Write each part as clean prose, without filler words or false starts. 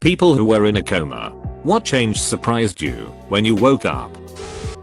People who were in a coma. What change surprised you when you woke up?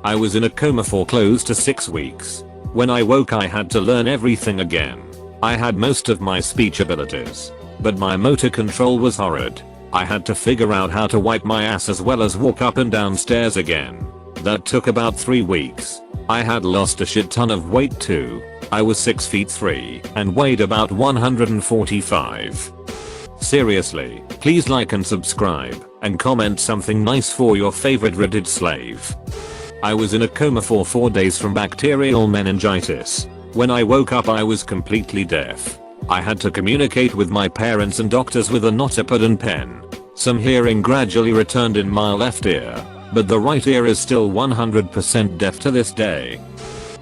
I was in a coma for close to 6 weeks. When I woke I had to learn everything again. I had most of my speech abilities, but my motor control was horrid. I had to figure out how to wipe my ass as well as walk up and down stairs again. That took about 3 weeks. I had lost a shit ton of weight too. I was 6 feet 3 and weighed about 145. Seriously, please like and subscribe and comment something nice for your favorite Reddit slave. I was in a coma for 4 days from bacterial meningitis. When I woke up I was completely deaf. I had to communicate with my parents and doctors with a notepad and pen. Some hearing gradually returned in my left ear, but the right ear is still 100% deaf to this day.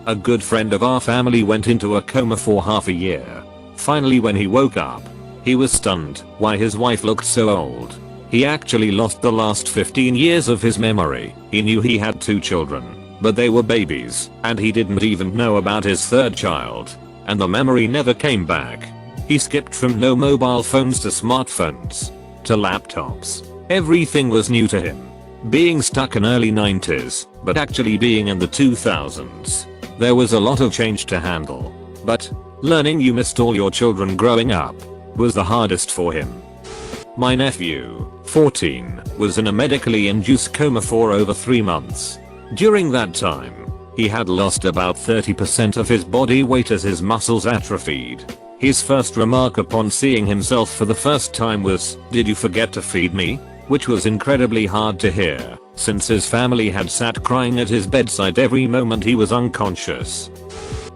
A good friend of our family went into a coma for half a year. Finally when he woke up, he was stunned why his wife looked so old. He actually lost the last 15 years of his memory. He knew he had 2 children, but they were babies, and he didn't even know about his 3rd child. And the memory never came back. He skipped from no mobile phones to smartphones, to laptops. Everything was new to him. Being stuck in early 90s, but actually being in the 2000s. There was a lot of change to handle. But learning you missed all your children growing up was the hardest for him. My nephew, 14, was in a medically induced coma for over 3 months. During that time, he had lost about 30% of his body weight as his muscles atrophied. His first remark upon seeing himself for the first time was, "Did you forget to feed me?" Which was incredibly hard to hear, since his family had sat crying at his bedside every moment he was unconscious.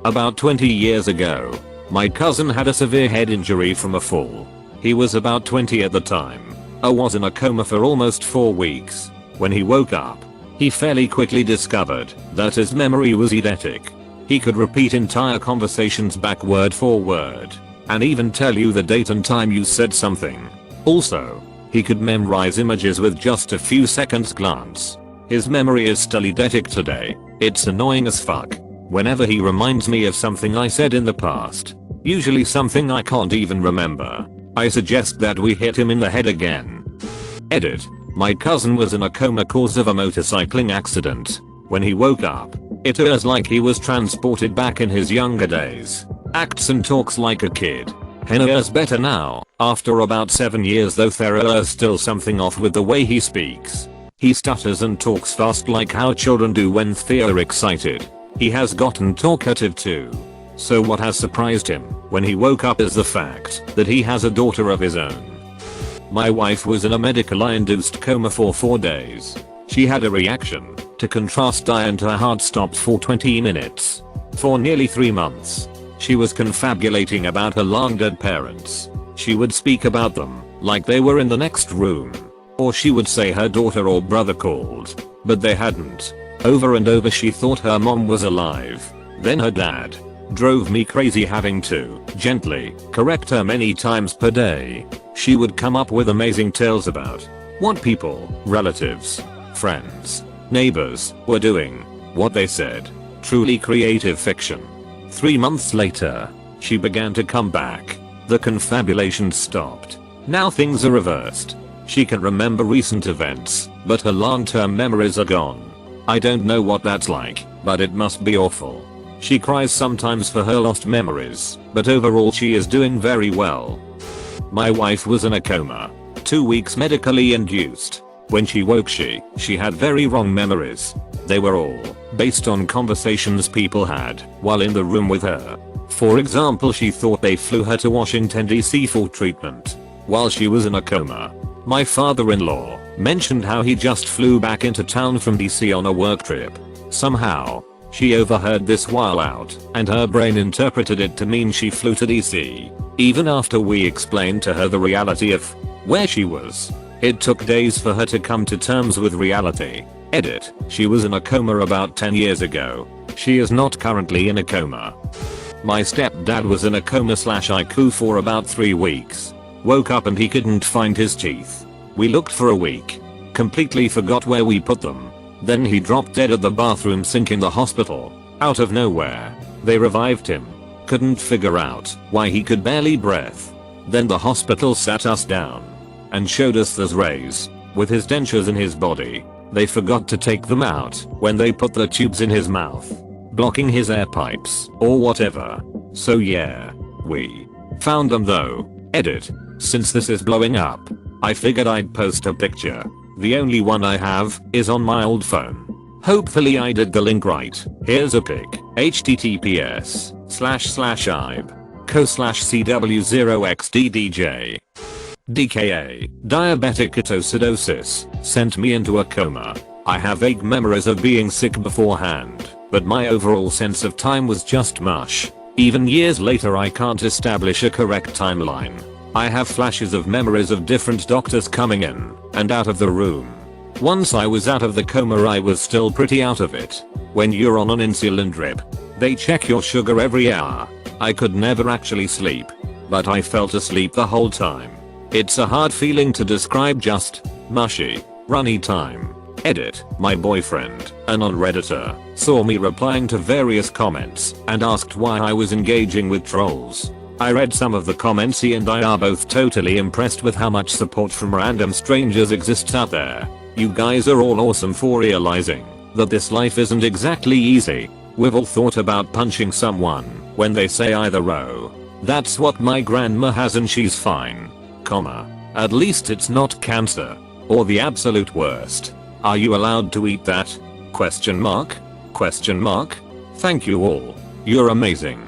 About 20 years ago, my cousin had a severe head injury from a fall. He was about 20 at the time. I was in a coma for almost 4 weeks. When he woke up, he fairly quickly discovered that his memory was eidetic. He could repeat entire conversations back word for word, and even tell you the date and time you said something. Also, he could memorize images with just a few seconds glance. His memory is still eidetic today. It's annoying as fuck. Whenever he reminds me of something I said in the past, usually something I can't even remember, I suggest that we hit him in the head again. Edit. My cousin was in a coma cause of a motorcycling accident. When he woke up, it was like he was transported back in his younger days. Acts and talks like a kid. Henna's better now. After about 7 years though there is still something off with the way he speaks. He stutters and talks fast like how children do when they're excited. He has gotten talkative too. So what has surprised him when he woke up is the fact that he has a daughter of his own. My wife was in a medically induced coma for 4 days. She had a reaction to contrast and her heart stopped for 20 minutes. For nearly 3 months, she was confabulating about her long dead parents. She would speak about them like they were in the next room. Or she would say her daughter or brother called, but they hadn't. Over and over she thought her mom was alive. Then her dad. Drove me crazy having to gently correct her many times per day. She would come up with amazing tales about what people, relatives, friends, neighbors were doing, what they said. Truly creative fiction. 3 months later, she began to come back. The confabulation stopped. Now things are reversed. She can remember recent events, but her long-term memories are gone. I don't know what that's like, but it must be awful. She cries sometimes for her lost memories, but overall she is doing very well. My wife was in a coma. 2 weeks medically induced. When she woke she had very wrong memories. They were all based on conversations people had while in the room with her. For example, she thought they flew her to Washington DC for treatment while she was in a coma. My father-in-law mentioned how he just flew back into town from DC on a work trip. Somehow, she overheard this while out, and her brain interpreted it to mean she flew to DC. Even after we explained to her the reality of where she was, it took days for her to come to terms with reality. Edit. She was in a coma about 10 years ago. She is not currently in a coma. My stepdad was in a coma/ICU for about 3 weeks. Woke up and he couldn't find his teeth. We looked for a week. Completely forgot where we put them. Then he dropped dead at the bathroom sink in the hospital. Out of nowhere. They revived him. Couldn't figure out why he could barely breathe. Then the hospital sat us down and showed us those rays. With his dentures in his body, they forgot to take them out when they put the tubes in his mouth, blocking his air pipes or whatever. So yeah, we found them though. Edit. Since this is blowing up, I figured I'd post a picture. The only one I have is on my old phone. Hopefully I did the link right. Here's a pic. https://ibe.co/cw0xddj. DKA, diabetic ketoacidosis, sent me into a coma. I have vague memories of being sick beforehand, but my overall sense of time was just mush. Even years later I can't establish a correct timeline. I have flashes of memories of different doctors coming in and out of the room. Once I was out of the coma I was still pretty out of it. When you're on an insulin drip, they check your sugar every hour. I could never actually sleep, but I felt asleep the whole time. It's a hard feeling to describe, just mushy, runny time. Edit. My boyfriend, a non-redditor, saw me replying to various comments and asked why I was engaging with trolls. I read some of the comments. He and I are both totally impressed with how much support from random strangers exists out there. You guys are all awesome for realizing that this life isn't exactly easy. We've all thought about punching someone when they say either row. That's what my grandma has and she's fine. Comma. At least it's not cancer. Or the absolute worst. Are you allowed to eat that? Question mark? Question mark? Thank you all. You're amazing.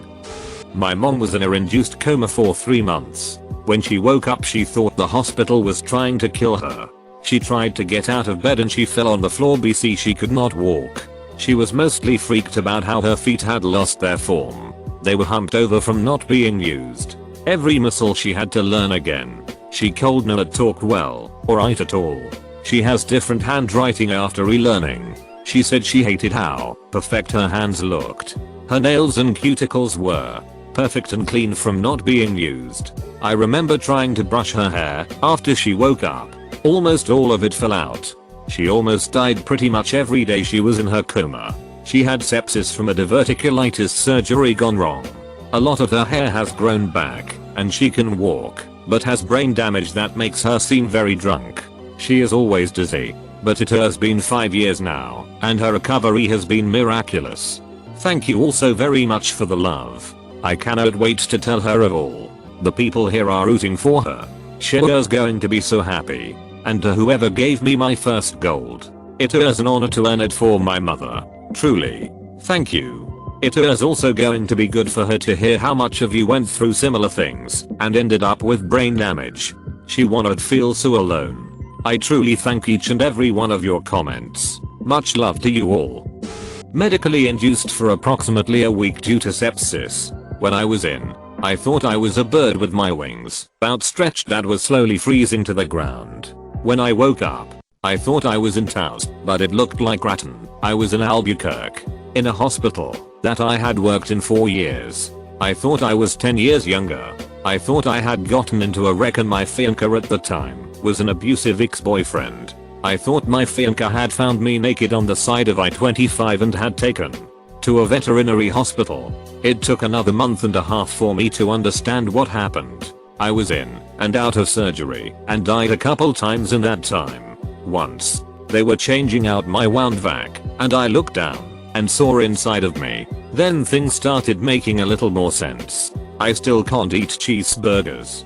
My mom was in a induced coma for 3 months. When she woke up she thought the hospital was trying to kill her. She tried to get out of bed and she fell on the floor because she could not walk. She was mostly freaked about how her feet had lost their form. They were humped over from not being used. Every muscle she had to learn again. She could not talk well or write at all. She has different handwriting after relearning. She said she hated how perfect her hands looked. Her nails and cuticles were perfect and clean from not being used. I remember trying to brush her hair after she woke up. Almost all of it fell out. She almost died pretty much every day she was in her coma. She had sepsis from a diverticulitis surgery gone wrong. A lot of her hair has grown back and she can walk, but has brain damage that makes her seem very drunk. She is always dizzy, but it has been 5 years now and her recovery has been miraculous. Thank you all so very much for the love. I cannot wait to tell her of all. The people here are rooting for her. She's going to be so happy. And to whoever gave me my first gold. It is an honor to earn it for my mother. Truly. Thank you. It is also going to be good for her to hear how much of you went through similar things and ended up with brain damage. She won't feel so alone. I truly thank each and every one of your comments. Much love to you all. Medically induced for approximately a week due to sepsis. When I was in, I thought I was a bird with my wings outstretched that was slowly freezing to the ground. When I woke up, I thought I was in Taos, but it looked like Grattan. I was in Albuquerque, in a hospital that I had worked in 4 years. I thought I was 10 years younger. I thought I had gotten into a wreck and my fiancé at the time was an abusive ex-boyfriend. I thought my fiancé had found me naked on the side of I-25 and had taken to a veterinary hospital. It took another month and a half for me to understand what happened. I was in and out of surgery and died a couple times in that time. Once, they were changing out my wound vac and I looked down and saw inside of me. Then things started making a little more sense. I still can't eat cheeseburgers.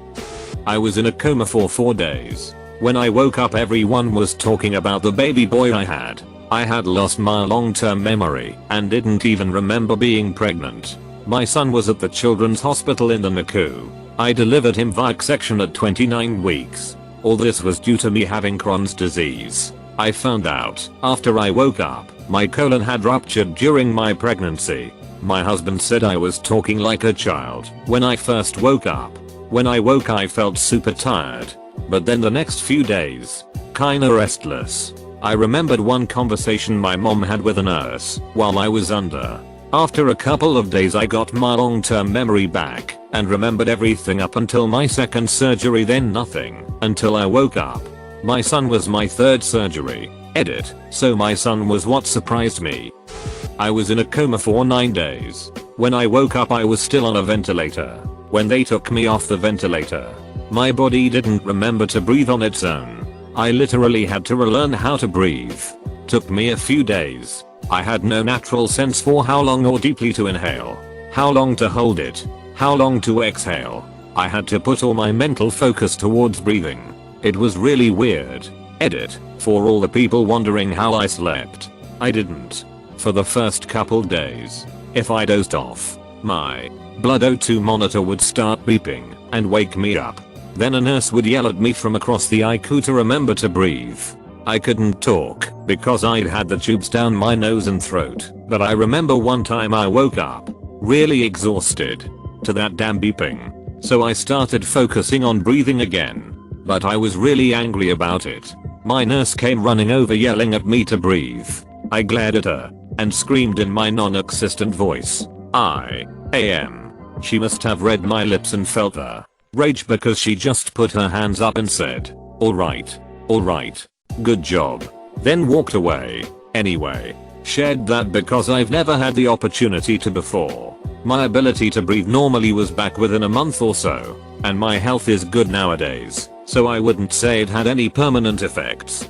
I was in a coma for 4 days. When I woke up everyone was talking about the baby boy I had. I had lost my long-term memory and didn't even remember being pregnant. My son was at the children's hospital in the NICU. I delivered him via section at 29 weeks. All this was due to me having Crohn's disease. I found out after I woke up, my colon had ruptured during my pregnancy. My husband said I was talking like a child when I first woke up. When I woke I felt super tired. But then the next few days, kinda restless. I remembered one conversation my mom had with a nurse while I was under. After a couple of days I got my long-term memory back and remembered everything up until my second surgery, then nothing until I woke up. My son was my third surgery. Edit. So my son was what surprised me. I was in a coma for 9 days. When I woke up I was still on a ventilator. When they took me off the ventilator, My body didn't remember to breathe on its own. I literally had to relearn how to breathe. Took me a few days. I had no natural sense for how long or deeply to inhale, how long to hold it, how long to exhale. I had to put all my mental focus towards breathing. It was really weird. Edit. For all the people wondering how I slept. I didn't. For the first couple days. If I dozed off, my blood O2 monitor would start beeping and wake me up. Then a nurse would yell at me from across the ICU to remember to breathe. I couldn't talk because I'd had the tubes down my nose and throat, but I remember one time I woke up, really exhausted, to that damn beeping. So I started focusing on breathing again. But I was really angry about it. My nurse came running over yelling at me to breathe. I glared at her and screamed in my non-existent voice, I am. She must have read my lips and felt the rage because she just put her hands up and said, alright, good job. Then walked away. Anyway, shared that because I've never had the opportunity to before. My ability to breathe normally was back within a month or so, and my health is good nowadays, so I wouldn't say it had any permanent effects.